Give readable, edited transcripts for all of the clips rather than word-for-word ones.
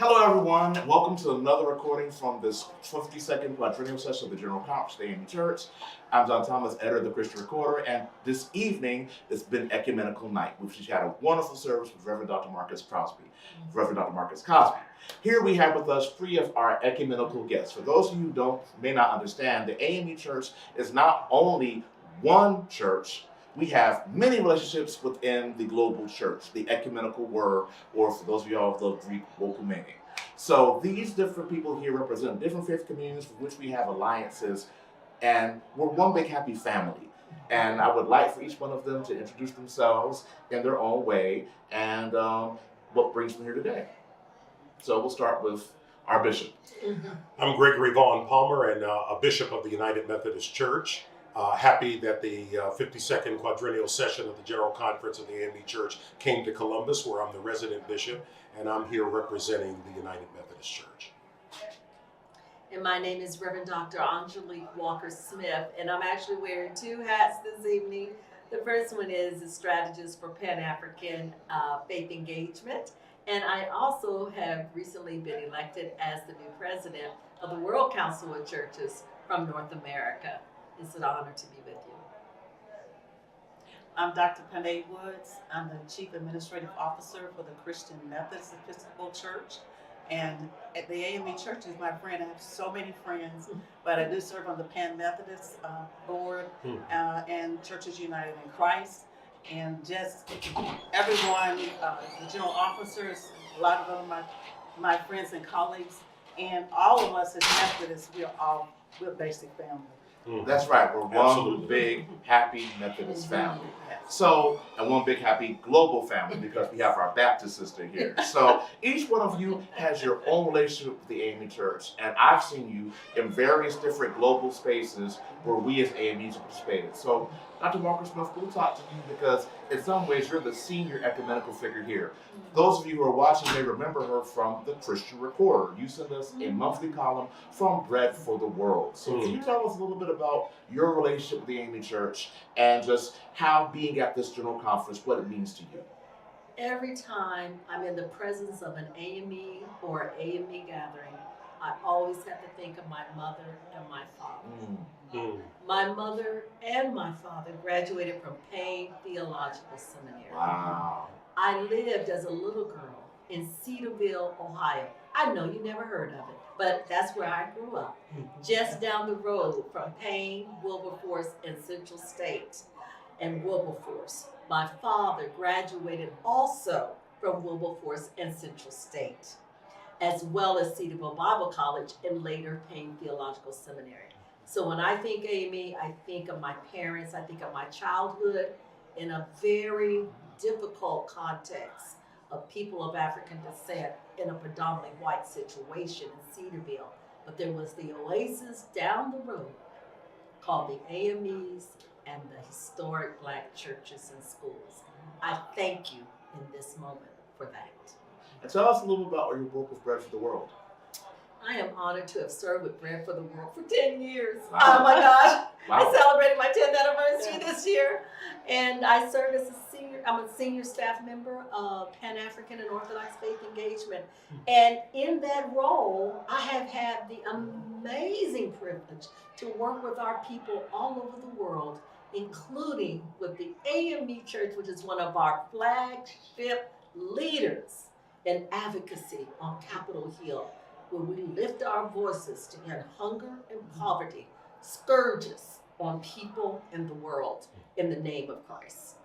Hello, everyone. Welcome to another recording from this 52nd quadrennial session of the General Conference of the AME Church. I'm John Thomas, editor of the Christian Recorder, and this evening it's been Ecumenical Night, which had a wonderful service with Reverend Dr. Marcus Cosby. Here we have with us three of our ecumenical guests. For those of you who may not understand, the AME Church is not only one church. We have many relationships within the global church, the ecumenical word, or for those of y'all of the Greek, Ecumenical. So these different people here represent different faith communities with which we have alliances, and we're one big happy family. And I would like for each one of them to introduce themselves in their own way and what brings them here today. So we'll start with our bishop. I'm Gregory Vaughn Palmer and a bishop of the United Methodist Church. Happy that the 52nd quadrennial session of the General Conference of the AME Church came to Columbus, where I'm the resident bishop, and I'm here representing the United Methodist Church. And my name is Reverend Dr. Angelique Walker-Smith, and I'm actually wearing two hats this evening. The first one is the Strategist for Pan-African Faith Engagement, and I also have recently been elected as the new president of the World Council of Churches from North America. It's an honor to be with you. I'm Dr. Pene Woods. I'm the Chief Administrative Officer for the Christian Methodist Episcopal Church. And at the AME Church is my friend. I have so many friends, but I do serve on the Pan Methodist board and Churches United in Christ. And just everyone, the general officers, a lot of them are my friends and colleagues. And all of us as Methodists, we're basic family. That's right. We're one Absolutely. big, happy Methodist family. So, and one big, happy global family because we have our Baptist sister here. So, each one of you has your own relationship with the AME Church. And I've seen you in various different global spaces where we as AMEs have participated. So, Dr. Marcus Smith, we'll talk to you because in some ways you're the senior ecumenical figure here. Those of you who are watching may remember her from the Christian Recorder. You send us a monthly column from Bread for the World. So can you tell us a little bit about your relationship with the AME Church and just how being at this general conference, what it means to you? Every time I'm in the presence of an AME or AME gathering, I always have to think of my mother and my father. My mother and my father graduated from Pene Theological Seminary. Wow. I lived as a little girl in Cedarville, Ohio. I know you never heard of it, but that's where I grew up. Just down the road from Pene, Wilberforce, and Central State and Wilberforce. My father graduated also from Wilberforce and Central State, as well as Cedarville Bible College and later Pene Theological Seminary. So when I think AME, I think of my parents, I think of my childhood in a very difficult context of people of African descent in a predominantly white situation in Cedarville. But there was the oasis down the road called the AMEs and the historic Black churches and schools. I thank you in this moment for that. And tell us a little about your work with Bread for the World. I am honored to have served with Bread for the World for 10 years. Wow. Oh my gosh. Wow. I celebrated my 10th anniversary this year. And I serve as I'm a senior staff member of Pan-African and Orthodox Faith Engagement. And in that role, I have had the amazing privilege to work with our people all over the world, including with the AME Church, which is one of our flagship leaders in advocacy on Capitol Hill, where we lift our voices to end hunger and poverty, scourges on people in the world in the name of Christ.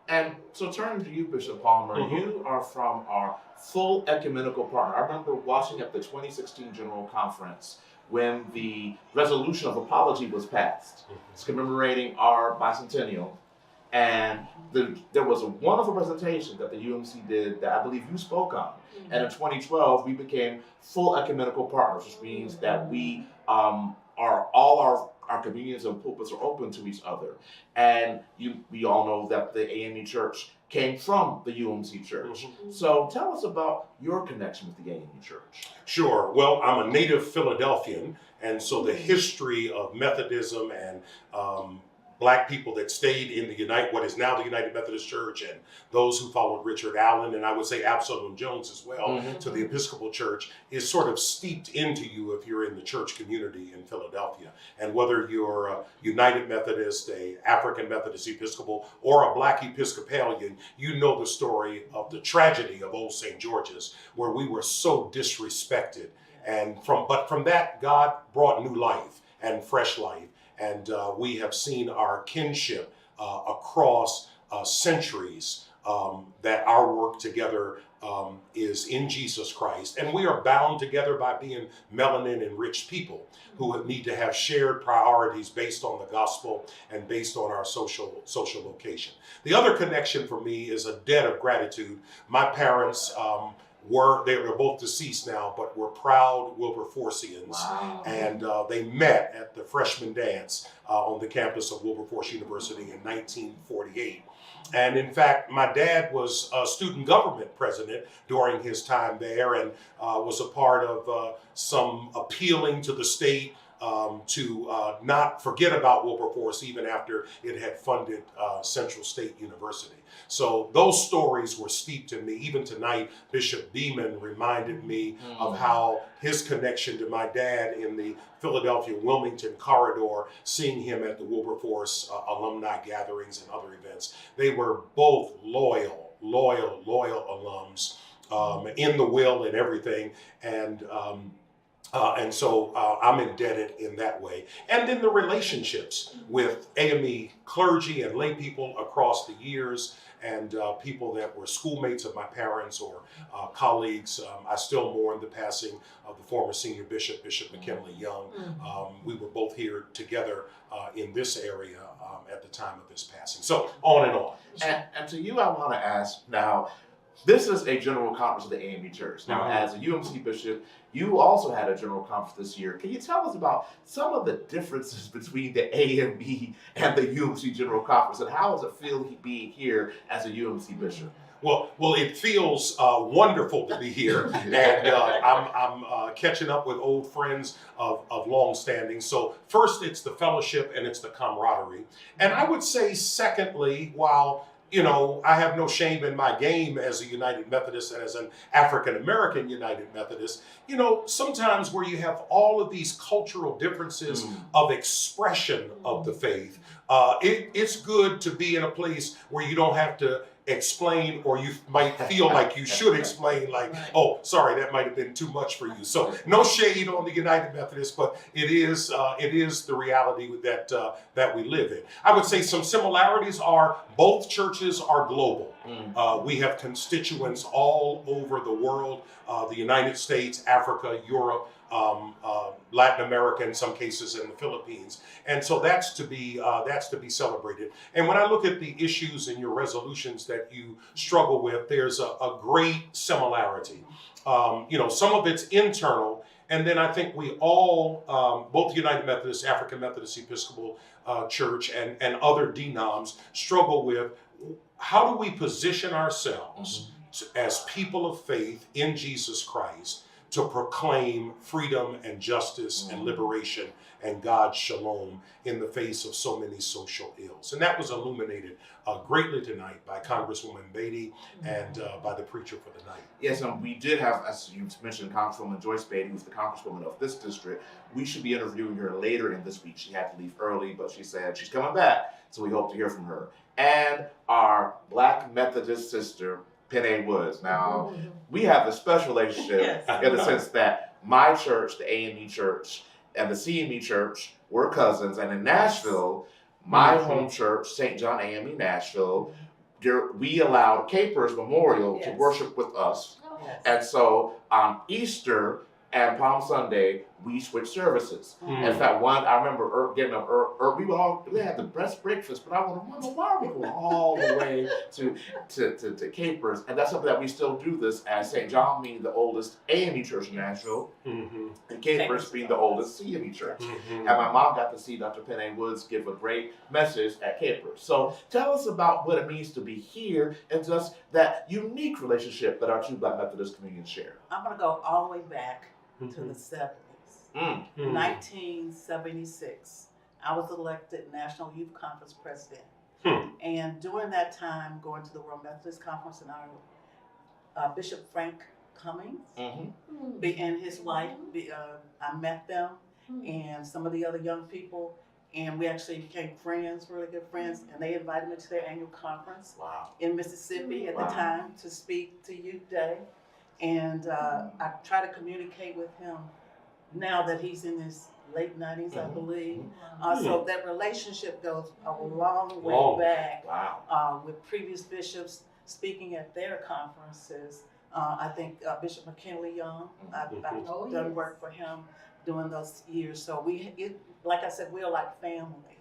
And so turning to you, Bishop Palmer, you are from our full ecumenical partner. I remember watching at the 2016 General Conference when the resolution of apology was passed. It's commemorating our bicentennial. And there was a wonderful presentation that the UMC did that I believe you spoke on. And in 2012, we became full ecumenical partners, which means that we are all our communions and pulpits are open to each other. And we all know that the AME Church came from the UMC Church. So tell us about your connection with the AME Church. Sure. Well, I'm a native Philadelphian, and so the history of Methodism and black people that stayed in what is now the United Methodist Church, and those who followed Richard Allen, and I would say Absalom Jones as well, to the Episcopal Church, is sort of steeped into you if you're in the church community in Philadelphia. And whether you're a United Methodist, a African Methodist Episcopal, or a black Episcopalian, you know the story of the tragedy of Old St. George's, where we were so disrespected. And from that, God brought new life and fresh life. And we have seen our kinship across centuries, that our work together is in Jesus Christ. And we are bound together by being melanin-enriched people who need to have shared priorities based on the gospel and based on our social location. The other connection for me is a debt of gratitude. My parents they were both deceased now, but were proud Wilberforcians. Wow. And they met at the freshman dance on the campus of Wilberforce University in 1948. And in fact, my dad was a student government president during his time there, and was a part of some appealing to the state to not forget about Wilberforce even after it had funded Central State University. So those stories were steeped in me. Even tonight, Bishop Beeman reminded me of how his connection to my dad in the Philadelphia-Wilmington corridor, seeing him at the Wilberforce alumni gatherings and other events. They were both loyal alums, in the will and everything. And so I'm indebted in that way. And then the relationships with AME clergy and lay people across the years, and people that were schoolmates of my parents or colleagues. I still mourn the passing of the former senior bishop, Bishop McKinley Young. We were both here together in this area at the time of this passing. So on and on. And to you, I want to ask now, this is a general conference of the AME Church. Now, as a UMC bishop, you also had a general conference this year. Can you tell us about some of the differences between the AME and the UMC General Conference, and how does it feel being here as a UMC bishop? Well, it feels wonderful to be here, and I'm catching up with old friends of long standing. So first, it's the fellowship and it's the camaraderie. And I would say, secondly, while I have no shame in my game as a United Methodist and as an African-American United Methodist, sometimes where you have all of these cultural differences of expression of the faith, it's good to be in a place where you don't have to explain, or you might feel like you should explain, like, oh, sorry, that might have been too much for you. So no shade on the United Methodist, but it is the reality that we live in. I would say some similarities are both churches are global. We have constituents all over the world, the United States, Africa, Europe, Latin America, in some cases in the Philippines. And so that's to be celebrated. And when I look at the issues and your resolutions that you struggle with, there's a great similarity. Some of it's internal, and then I think we all, both United Methodist, African Methodist Episcopal Church, and other denoms struggle with, how do we position ourselves as people of faith in Jesus Christ to proclaim freedom and justice and liberation and God's shalom in the face of so many social ills. And that was illuminated greatly tonight by Congresswoman Beatty and by the preacher for the night. Yes, and we did have, as you mentioned, Congresswoman Joyce Beatty, who's the Congresswoman of this district. We should be interviewing her later in this week. She had to leave early, but she said she's coming back, so we hope to hear from her. And our Black Methodist sister, Pene Woods. Now, we have a special relationship in the sense that my church, the AME Church, and the CME Church were cousins. And in Nashville, my home church, St. John AME Nashville, we allowed Capers Memorial to worship with us. And so on Easter and Palm Sunday, we switched services. In fact, I remember getting up early. We had the best breakfast, but I wonder why are we going all the way to Capers? And that's something that we still do this as St. John being the oldest AME church in Nashville, and Capers being the oldest CME church. And my mom got to see Dr. Pene Woods give a great message at Capers. So tell us about what it means to be here and just that unique relationship that our two Black Methodist communions share. I'm going to go all the way back to the 70s. 1976, I was elected National Youth Conference president. Hmm. And during that time, going to the World Methodist Conference, and our Bishop Frank Cummings and his wife, I met them and some of the other young people, and we actually became friends, really good friends, and they invited me to their annual conference in Mississippi at the time to speak to Youth Day. And I try to communicate with him now that he's in his late 90s, I believe. So that relationship goes a long way back with previous bishops speaking at their conferences. I think Bishop McKinley Young, I've done work for him during those years. So like I said, we're like family.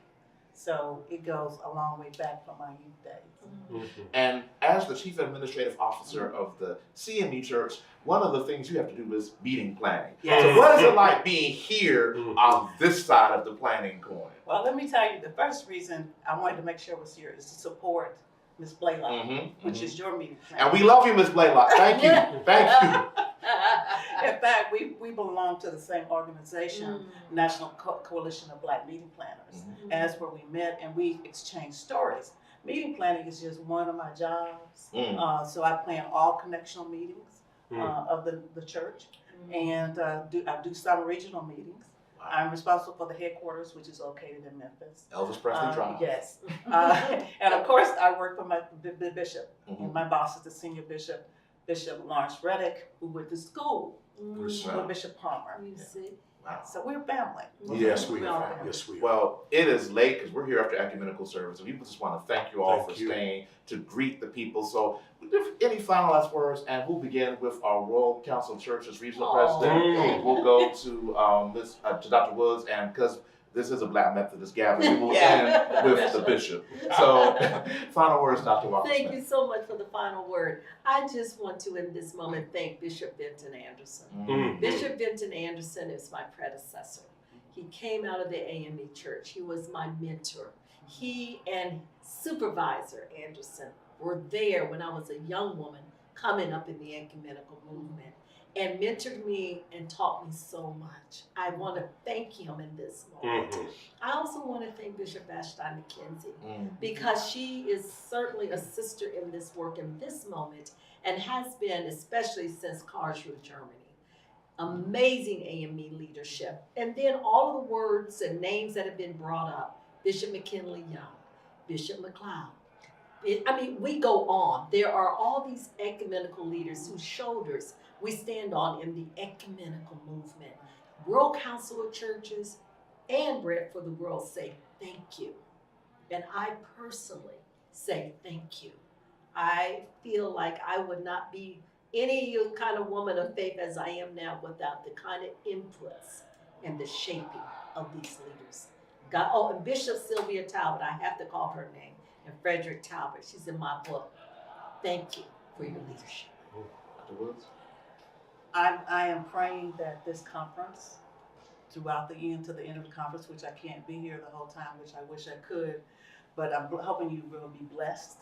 So it goes a long way back from my youth days. And as the Chief Administrative Officer of the CME Church, one of the things you have to do is meeting planning. Yes. So what is it like being here on this side of the planning coin? Well, let me tell you, the first reason I wanted to make sure I was here is to support Ms. Blaylock, which is your meeting planner. And we love you, Ms. Blaylock. Thank you. Thank you. In fact, we belong to the same organization, National Coalition of Black Meeting Planners. And that's where we met and we exchanged stories. Meeting planning is just one of my jobs. So I plan all connectional meetings of the church, and I do some regional meetings. I'm responsible for the headquarters, which is located in Memphis. Elvis Presley Drive. Yes. And of course, I work for the bishop. And my boss is the senior bishop, Bishop Lawrence Reddick, who went to school with Bishop Palmer. You see? Wow. So we're family. Yes, we are. Yes, we are. Well, it is late because we're here after ecumenical service, and we just want to thank you all for staying to greet the people. So, any final last words? And we'll begin with our Royal Council of Churches regional president. We'll go to Dr. Woods, and because this is a Black Methodist gathering, we'll end with the bishop. So, final words, Dr. Walker. Thank you so much for the final word. I just want to, in this moment, thank Bishop Benton Anderson. Bishop Benton Anderson is my predecessor. He came out of the AME church. He was my mentor. He and Supervisor Anderson were there when I was a young woman coming up in the ecumenical movement, and mentored me and taught me so much. I want to thank him in this moment. I also want to thank Bishop Vashti McKenzie because she is certainly a sister in this work in this moment and has been, especially since Karlsruhe, Germany. Amazing AME leadership. And then all of the words and names that have been brought up, Bishop McKinley Young, Bishop McLeod. We go on. There are all these ecumenical leaders whose shoulders we stand on in the ecumenical movement. World Council of Churches and Bread for the World say thank you. And I personally say thank you. I feel like I would not be any kind of woman of faith as I am now without the kind of inputs and the shaping of these leaders. And Bishop Sylvia Talbot, I have to call her name, and Frederick Talbot, she's in my book. Thank you for your leadership. Dr. Woods? I am praying that this conference, throughout the end to the end of the conference, which I can't be here the whole time, which I wish I could, but I'm hoping you will be blessed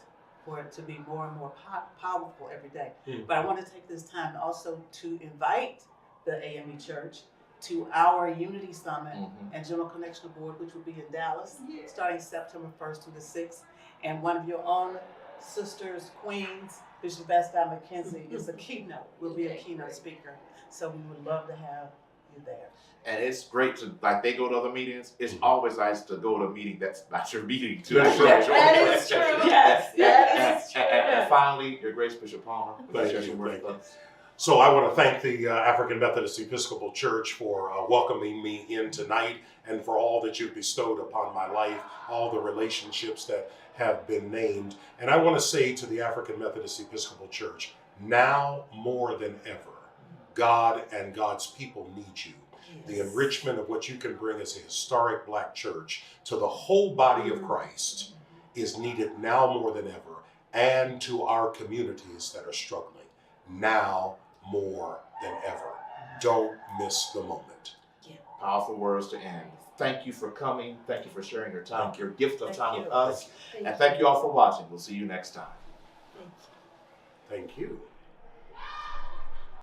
for it to be more and more powerful every day. But I want to take this time also to invite the AME Church to our Unity Summit and General Connection Board, which will be in Dallas, starting September 1st through the 6th. And one of your own sisters, queens, Bishop Vashti McKenzie, is a keynote, will be a keynote speaker. So we would love to have you there. And it's great to, like, they go to other meetings. It's always nice to go to a meeting that's not your meeting too. That's That is true. Yes, that is true. And finally, your Grace Bishop Palmer. Thank you. So I want to thank the African Methodist Episcopal Church for welcoming me in tonight and for all that you've bestowed upon my life, all the relationships that have been named. And I want to say to the African Methodist Episcopal Church, now more than ever, God and God's people need you. The enrichment of what you can bring as a historic Black church to the whole body of Christ is needed now more than ever, and to our communities that are struggling now more than ever. Don't miss the moment. Powerful words to end. Thank you for coming. Thank you for sharing your time, your gift of time with us. And thank you all for watching. We'll see you next time. Thank you. Thank you.